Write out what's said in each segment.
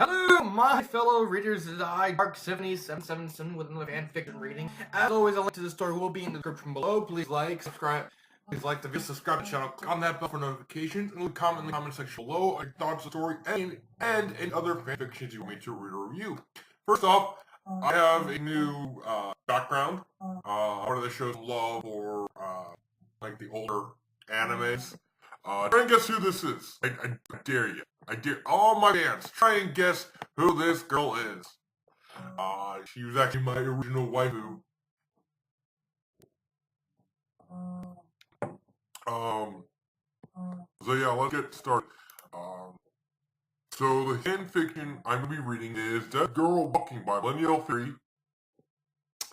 Hello, my fellow readers. It is I, Dark70777, with another fanfiction reading. As always, a link to the story will be in the description below. Please like, subscribe. Please like the video, subscribe to the channel, click on that bell for notifications, and leave a comment in the comment section below your thoughts on the story and any other fanfictions you want me to read or review. First off, I have a new background. One of the shows love or like the older animes. Try and guess who this is. I dare you. I dare all my fans. Try and guess who this girl is. She was actually my original waifu. So yeah, let's get started. So the fanfiction I'm going to be reading is Dead Girl Walking by Millennial Theory.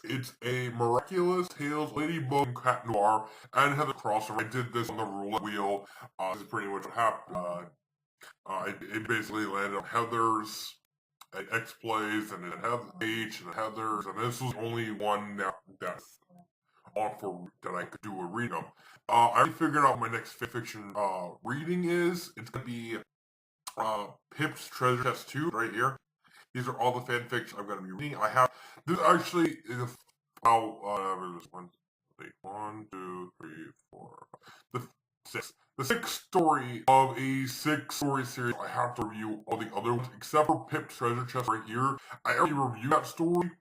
It's a Miraculous Tales, Ladybug, and Cat Noir, and it has a crossover. I did this on the roulette wheel. This is pretty much what happened. It basically landed on Heather's X-Plays, and it had H, and Heather's, and this was only one that's on for that I could do a read of. I already figured out my next fiction reading is. It's going to be Pip's Treasure Chest 2, right here. These are all the fanfics I'm going to be reading. I have, this actually is a, one, two, three, four, the sixth story of a six-story series. I have to review all the other ones, except for Pip's Treasure Chest right here. I already reviewed that story.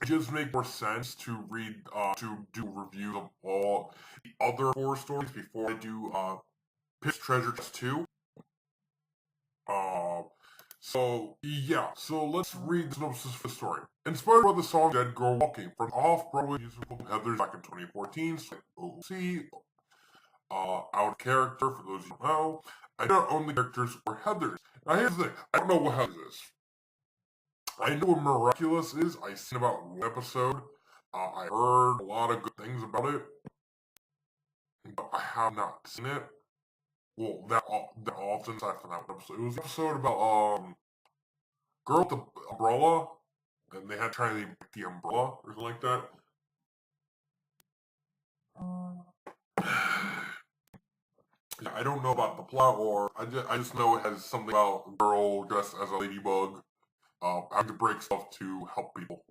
It just makes more sense to read, to do reviews of all the other four stories before I do, Pip's Treasure Chest 2. So let's read the synopsis for the story. Inspired by the song Dead Girl Walking from off-Broadway musical Heather's back in 2014, OC, out of character for those who don't know. I don't own the characters or Heather's. Now here's the thing, I don't know what Heather's is. I know what Miraculous is, I've seen about one episode. I heard a lot of good things about it, but I have not seen it. Well, that often aside from that episode. It was an episode about, girl with the umbrella, and they had tried to break the umbrella, or something like that. Yeah, I don't know about the plot, or I just know it has something about a girl dressed as a ladybug, having to break stuff to help people.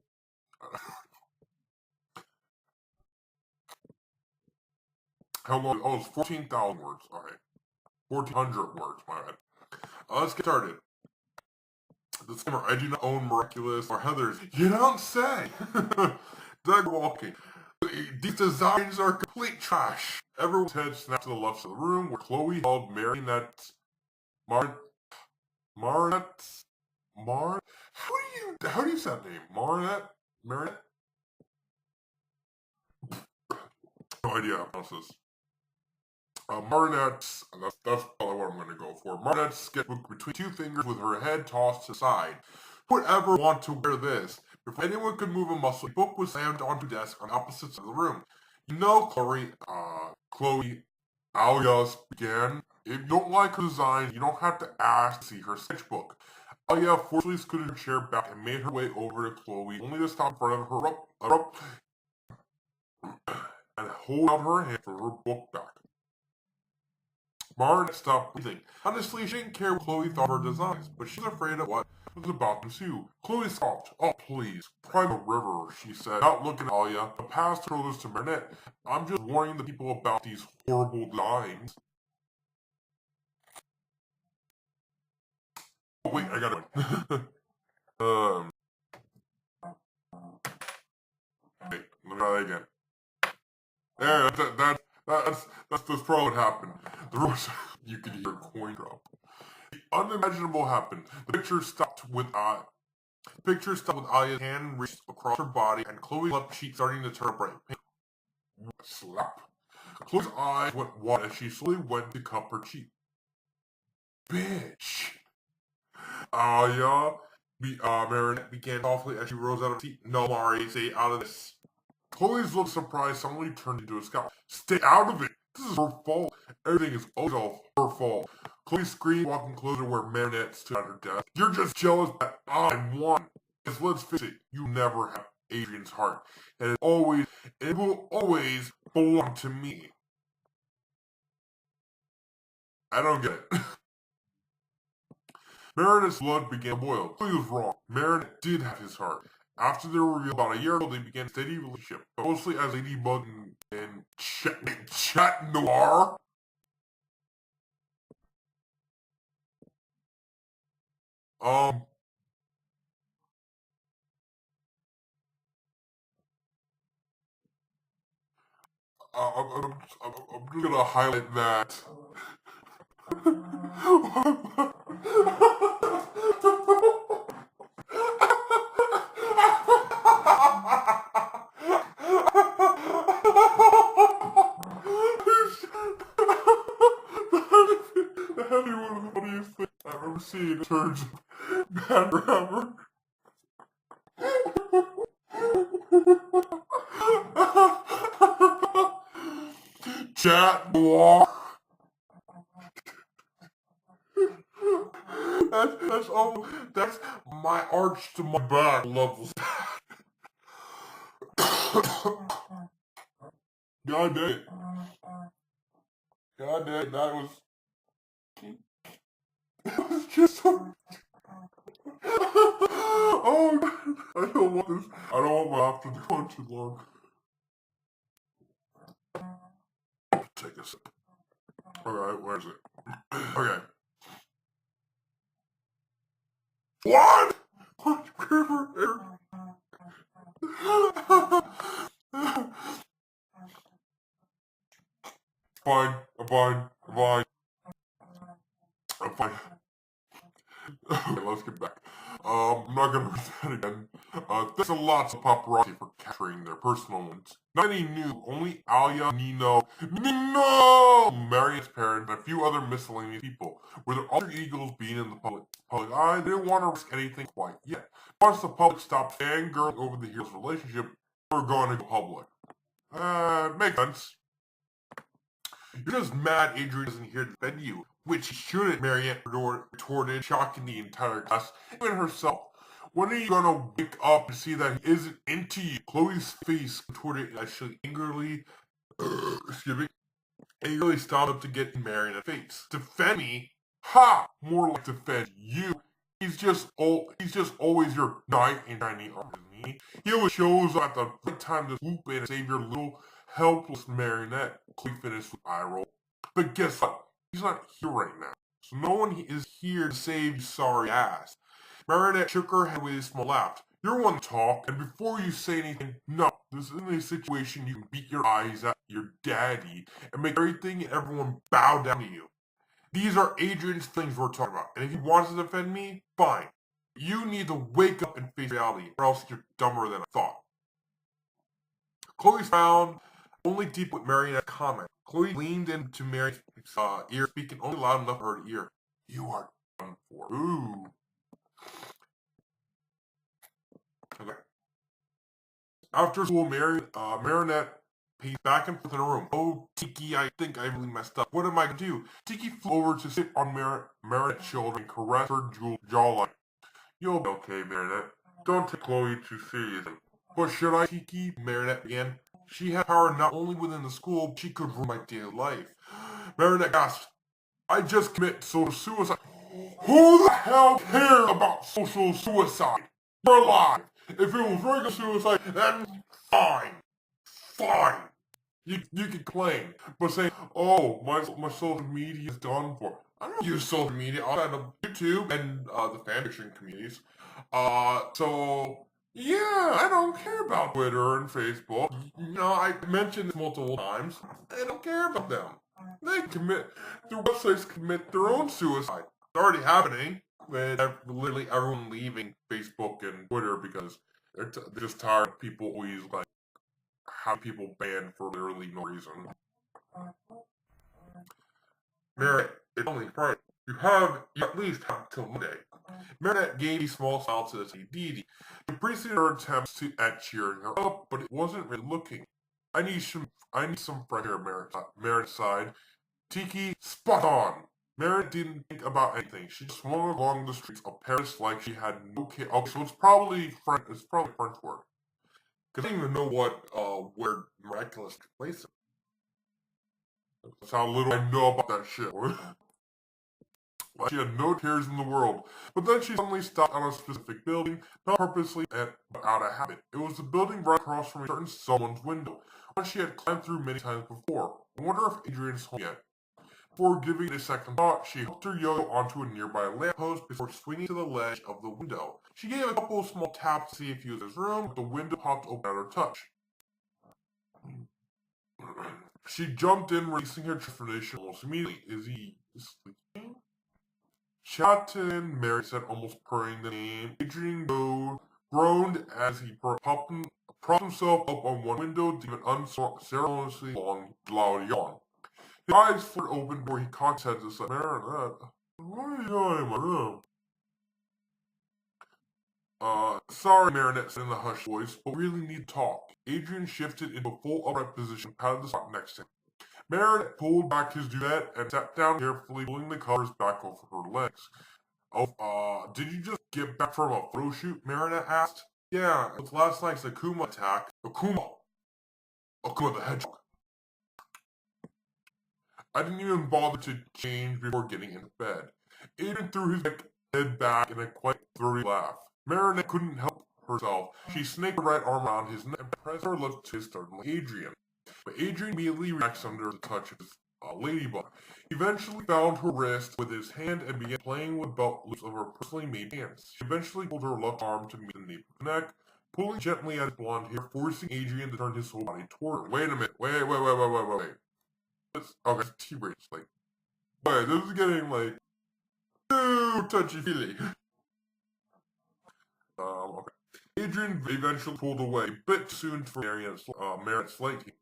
How long? Oh, it's 14,000 words. Alright. 1,400 words, my bad. Let's get started. Disclaimer, I do not own Miraculous or Heather's. You don't say! Dead Walking. These designs are complete trash. Everyone's head snapped to the left of the room where Chloe held Marinette. How do you say that name? Marinette? No idea how to pronounce this. Marinette's, that's probably what I'm going to go for. Marinette's sketchbook between two fingers with her head tossed to the side. Who would ever want to wear this? Before anyone could move a muscle, the book was slammed onto the desk on opposite side of the room. You know, Chloe, alias began. If you don't like her design, you don't have to ask to see her sketchbook. Alia forcefully scooted her chair back and made her way over to Chloe, only to stop in front of her and hold out her hand for her book back. Marinette stopped breathing. Honestly, she didn't care what Chloe thought of her designs, but she was afraid of what was about to ensue. Chloe scoffed. Oh, please, cry the river, she said, not looking at Alia, but passed her shoulders to Marinette. I'm just warning the people about these horrible designs. Oh, wait, I got it. Wait, let me try that again. Yeah, that's probably what happened. You could hear a coin drop. The unimaginable happened. The picture stopped with Alia's hand reached across her body, and Chloe's left cheek starting to turn bright pink. Slap. Chloe's eyes went wide as she slowly went to cup her cheek. Bitch. Marinette began softly as she rose out of her seat. No, Mari, stay out of this. Chloe's look of surprise suddenly turned into a scowl. Stay out of it! This is her fault. Everything is always her fault. Chloe screamed, walking closer where Marinette stood at her desk. You're just jealous that I won. Because let's face it, you never have Adrian's heart. And it will always belong to me. I don't get it. Marinette's blood began to boil. Chloe was wrong. Marinette did have his heart. After their reveal about a year ago, they began a steady relationship, but mostly as Ladybug and Chat Noir. Um, I'm just gonna highlight that. That'd be one of the funniest things I've ever seen in terms of bad grammar. Chat Noir. That's my arch to my back levels. God dang it. God dang, that was just so. Oh God, I don't want this. I don't want my laughter to go on too long. Take a sip. Alright, where is it? Okay. What? What? Fine, I'm fine, I'm fine, I'm fine. Okay, let's get back. I'm not gonna read that again. Thanks a lot to paparazzi for capturing their personal ones. Not any knew, only Alia, Nino, Marion's parents, and a few other miscellaneous people. With their alter egos being in the public eye, they didn't want to risk anything quite yet. Once the public stopped fangirling over the hero's relationship, they were going to go public. Makes sense. You're just mad Adrian isn't here to defend you, which he shouldn't, Mariette retorted, shocking the entire class, even herself. When are you gonna wake up and see that he isn't into you? Chloe's face contorted actually angrily, excuse me, angrily stopped up to get Mariette in the face. Defend me? Ha! More like defend you. He's just always your knight in shining armor, isn't he? He always shows up at the right time to swoop in and save your little helpless marionette. Chloe finished with eye roll. But guess what? He's not here right now. So no one is here to save your sorry ass. Marinette shook her head with a small laugh. You're one to talk, and before you say anything, no, this isn't a situation you can beat your eyes at your daddy and make everything and everyone bow down to you. These are Adrian's things we're talking about, and if he wants to defend me, fine. You need to wake up and face reality, or else you're dumber than I thought. Chloe frowned, only deep with Marionette's comment. Chloe leaned into Marionette's ear, speaking only loud enough for her to hear. You are done for. Ooh. Okay. After school, Marinette paced back and forth in her room. Oh, Tiki, I think I really messed up. What am I going to do? Tiki flew over to sit on Marinette's shoulder and caress her jawline. You'll be okay, Marinette. Don't take Chloe too seriously. But should I, Tiki? Marinette began. She had power not only within the school, but she could rule my daily life. Marinette gasped. I just commit social suicide. Who the hell cares about social suicide? You're alive. If it was regular suicide, then fine. Fine. You can claim. But saying, oh, my social media is done for. I don't use social media outside of YouTube and the fanfiction communities. So yeah, I don't care about Twitter and Facebook. You know, I mentioned this multiple times. I don't care about them. Their websites commit their own suicide. It's already happening with literally everyone leaving Facebook and Twitter because they're just tired of people always like have people banned for literally no reason. Mary, it's only Friday. You at least have till Monday. Marinette gave a small smile to the Dee. She appreciated her attempts at cheering her up, but it wasn't really looking. I need some fresh air, Marinette sighed. Tiki, spot on. Marinette didn't think about anything. She just swung along the streets of Paris like she had no care. Okay, so it's probably French word. Because I don't even know what where Miraculous took place in. That's how little I know about that shit. like she had no cares in the world. But then she suddenly stopped on a specific building, not purposely, but out of habit. It was the building right across from a certain someone's window, one she had climbed through many times before. I wonder if Adrian's home yet. Before giving it a second thought, she hooked her yo-yo onto a nearby lamppost before swinging to the ledge of the window. She gave a couple of small taps to see if he was in his room, but the window popped open at her touch. She jumped in, releasing her transformation almost immediately. Is he sleeping? Chatin, Mary said, almost purring the name. Adrian groaned as he propped himself up on one window to give an unceremoniously loud yawn. His eyes fluttered open before he caught his head to say, Marinette, what are you doing in my room? Sorry, Marinette said in a hushed voice, but we really need to talk. Adrian shifted into a full upright position and patted the spot next to him. Marinette pulled back his duvet and sat down carefully, pulling the covers back over her legs. Oh, did you just get back from a photo shoot? Marinette asked. Yeah, it was last night's Akuma attack. Akuma the hedgehog. I didn't even bother to change before getting into bed. Adrian threw his head back in a quite throaty laugh. Marinette couldn't help herself. She snaked her right arm around his neck and pressed her lips to his startled Adrian. But Adrian immediately relaxed under the touch of his Ladybug. He eventually found her wrist with his hand and began playing with belt loops of her personally made hands. He eventually pulled her left arm to meet the nape of her neck, pulling gently at his blonde hair, forcing Adrian to turn his whole body toward her. Wait a minute. Wait. Okay, it's T-Brace. Wait, this is getting, too touchy-feely. Okay. Adrian eventually pulled away, a bit soon for Marinette's liking.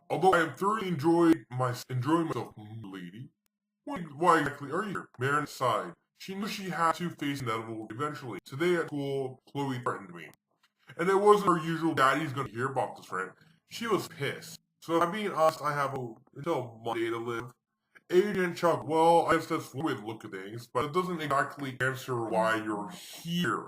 Although I have thoroughly enjoying myself, lady. Why exactly are you here? Marinette sighed. She knew she had to face inevitable eventually. Today at school, Chloe threatened me. And it wasn't her usual daddy's gonna hear about this rant. She was pissed. So if I'm being honest, I have until Monday to live. Adrian chuckled. Well, I guess that's one way to look at things, but it doesn't exactly answer why you're here.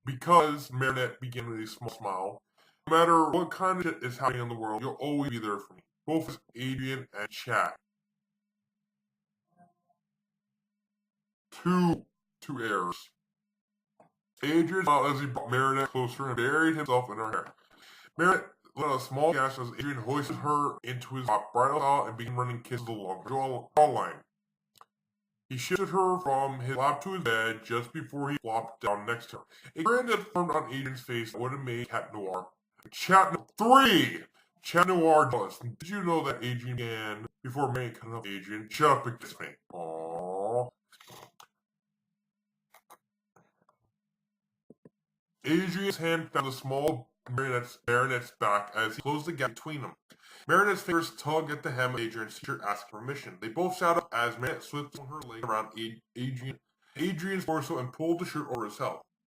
Because Marinette began with a small smile. No matter what kind of shit is happening in the world, you'll always be there for me. Both as Adrian and Chat. Two errors. Adrian smiled as he brought Marinette closer and buried himself in her hair. Marinette let a small gasp as Adrian hoisted her into his bridal style and began running kisses along her jawline. He shifted her from his lap to his bed just before he flopped down next to her. A grin that formed on Adrian's face would have made Cat Noir. Chat Noir jealous. Did you know that Adrian began before May cut off Adrian? Shut up and kiss me. Aww. Adrian's hand found a small Marinette's back as he closed the gap between them. Marinette's fingers tugged at the hem of Adrian's t-shirt, asking permission. They both sat up as Marinette slipped her leg around Adrian's torso and pulled the shirt over his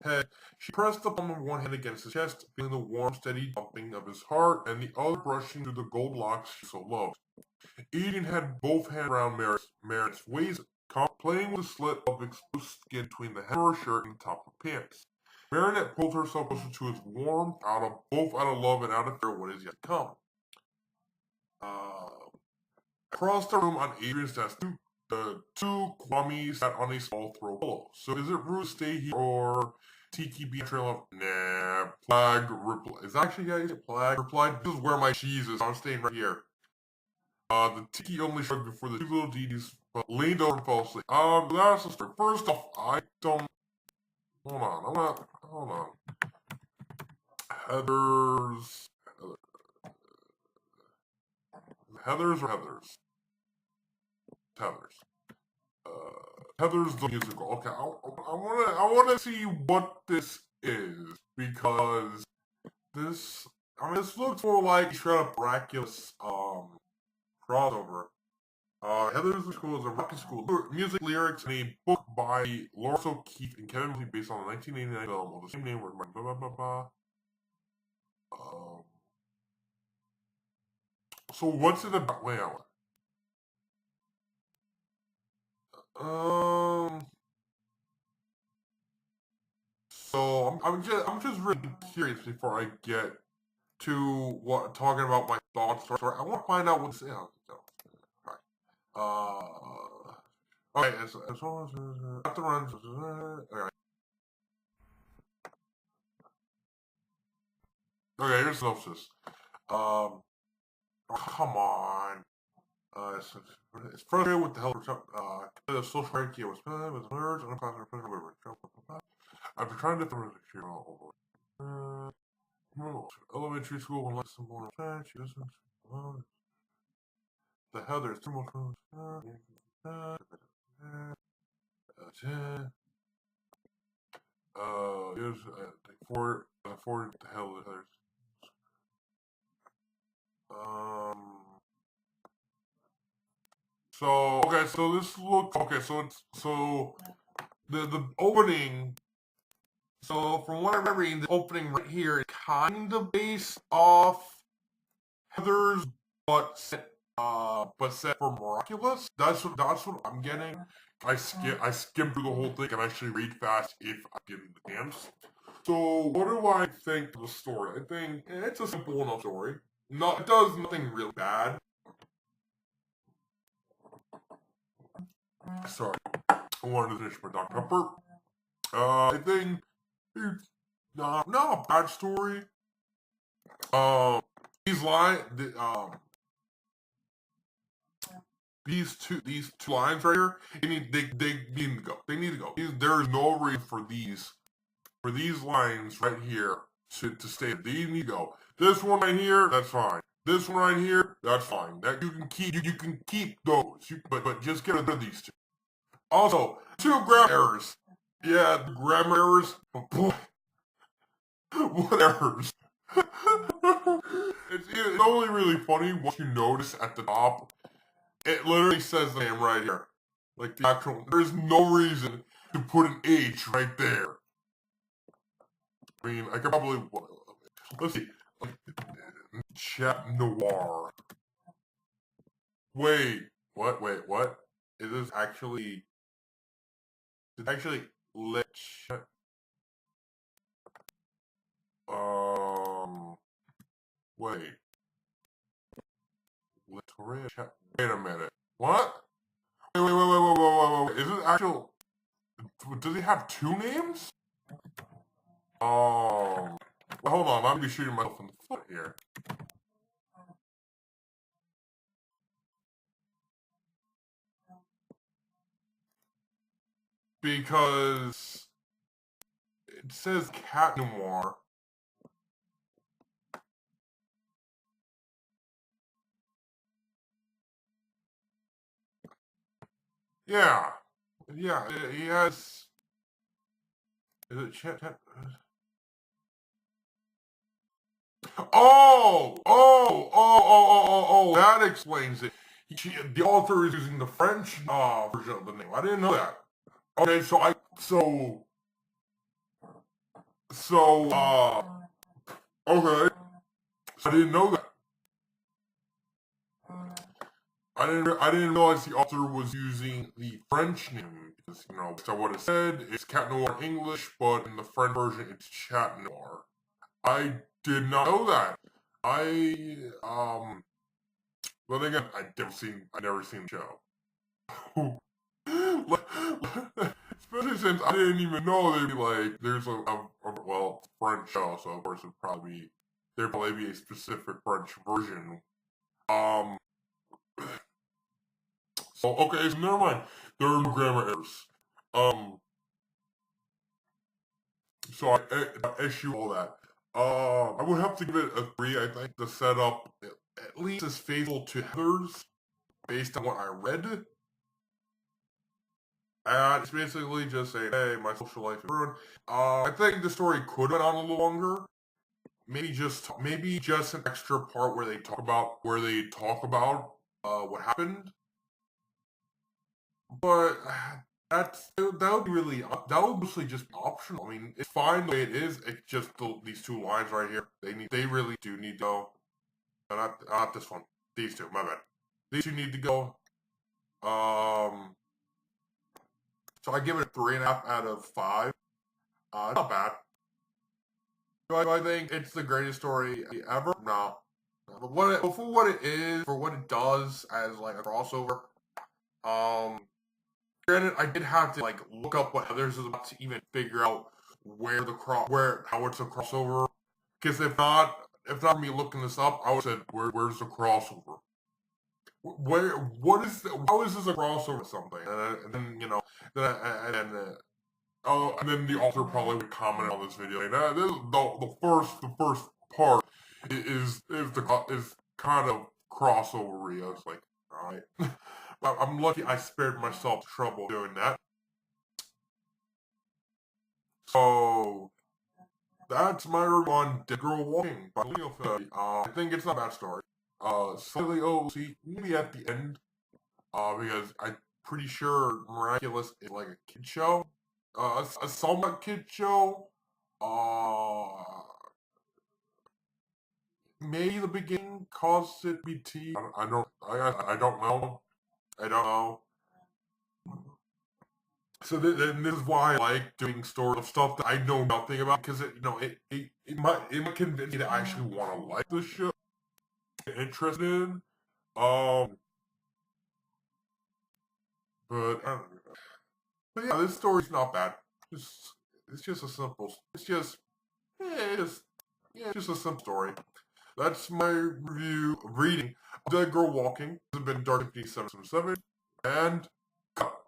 head. She pressed the palm of one hand against his chest, feeling the warm, steady thumping of his heart, and the other brushing through the gold locks she so loved. Adrian had both hands around Marinette's waist, playing with the slit of exposed skin between the hem of her shirt and the top of her pants. Marinette pulled herself closer to his warmth, both out of love and out of fear of what is yet to come. Across the room on Adrian's desk, two Kwame sat on a small throw pillow. So is it rude to stay here or Tiki be a trail of nah? Plag replied. Is that actually how you say Plag? Replied, this is where my cheese is. I'm staying right here. The Tiki only shrugged before the two little deities leaned over and fell asleep. That's the story. First off, I don't. Hold on. Heathers. Heathers or Heathers? Heathers. Heathers the musical. Okay, I wanna see what this is because this looks more like straight up Miraculous crossover. Heathers the School is a rocky school. Music, lyrics, and a book by Lawrence O'Keefe and Kevin Lee based on the 1989 film of the same name. So what's it about? Wait, So I'm just really curious before I get to talking about my thoughts. I want to find out what's in. Alright. Okay, as long as have to run. Okay. Okay, here's synopsis. Come on. It's frustrated with the help of social hierarchy with nerds and class whatever. After trying to throw the elementary school and less than more she doesn't the hell there's too much here's for the hell there's so okay, so this looks okay, so it's so the opening. So from what I'm remembering, the opening right here is kind of based off Heather's, but set for Miraculous. That's what I'm getting. I skim through the whole thing and actually read fast if I get the chance. So what do I think of the story? I think it's a simple enough story. No, it does nothing really bad. Sorry, I wanted to finish my Dr. Pepper. I think it's not a bad story. These these two lines right here, they need to go. They need to go. There is no reason for these lines right here to stay. They need to go. This one right here, that's fine. This one right here, that's fine. That you can keep those. But just get rid of these two. Also, two grammar errors. Yeah, the grammar errors. Boy, what errors? It's only really funny once you notice at the top. It literally says the name right here. Like the actual, there's no reason to put an H right there. I mean, I could probably, let's see, chat noir. Wait, what? Is this actually, let chat, wait, Latoria chat, wait a minute. What? Wait. Is this actual, does he have two names? Well, hold on, I'm gonna be shooting myself in the foot here. Because it says Cat Noir. Yeah. Yeah, he has. Is it chat? That explains it. The author is using the French version of the name. I didn't know that. Okay, okay. So I didn't know that. I didn't realize the author was using the French name because so what it said is Cat Noir English, but in the French version it's Chat Noir. I did not know that. But again, I never seen the show. Especially since I didn't even know there'd be like, there's well, French show, so of course there'd probably be a specific French version. So okay, so never mind. There are no grammar errors. So I issue all that. I would have to give it a 3. I think the setup at least is faithful to Heather's based on what I read. And it's basically just saying, hey, my social life is ruined. I think the story could have went on a little longer. Maybe just an extra part where they talk about what happened. But that would be that would mostly just be optional. I mean, it's fine the way it is. It's just these two lines right here. They really do need to go. Not this one. These two. My bad. These two need to go. So I give it a 3.5 out of 5. Not bad. Do I think it's the greatest story ever? No. But for what it is, for what it does as like a crossover, granted, I did have to like look up what others is about to even figure out how it's a crossover. Because if not me looking this up, I would have said, where's the crossover? How is this a crossover or something? And then, and then the author probably would comment on this video, and this is the first part is kind of crossover-y. I was like, alright. I'm lucky I spared myself trouble doing that. So that's my review on Dead Girl Walking by Leo Philly. I think it's not a bad story. Slightly OC, maybe at the end, because I'm pretty sure Miraculous is like a kid show. A somewhat kid show. Maybe the beginning caused it to be T. I don't know. I don't know. So this is why I like doing stories of stuff that I know nothing about, because it might convince me to actually want to like the show, get interested in. But I don't know. But yeah, this story's not bad. It's just a simple. It's just a simple story. That's my reading of Dead Girl Walking. This has been Dark 5777, and cut.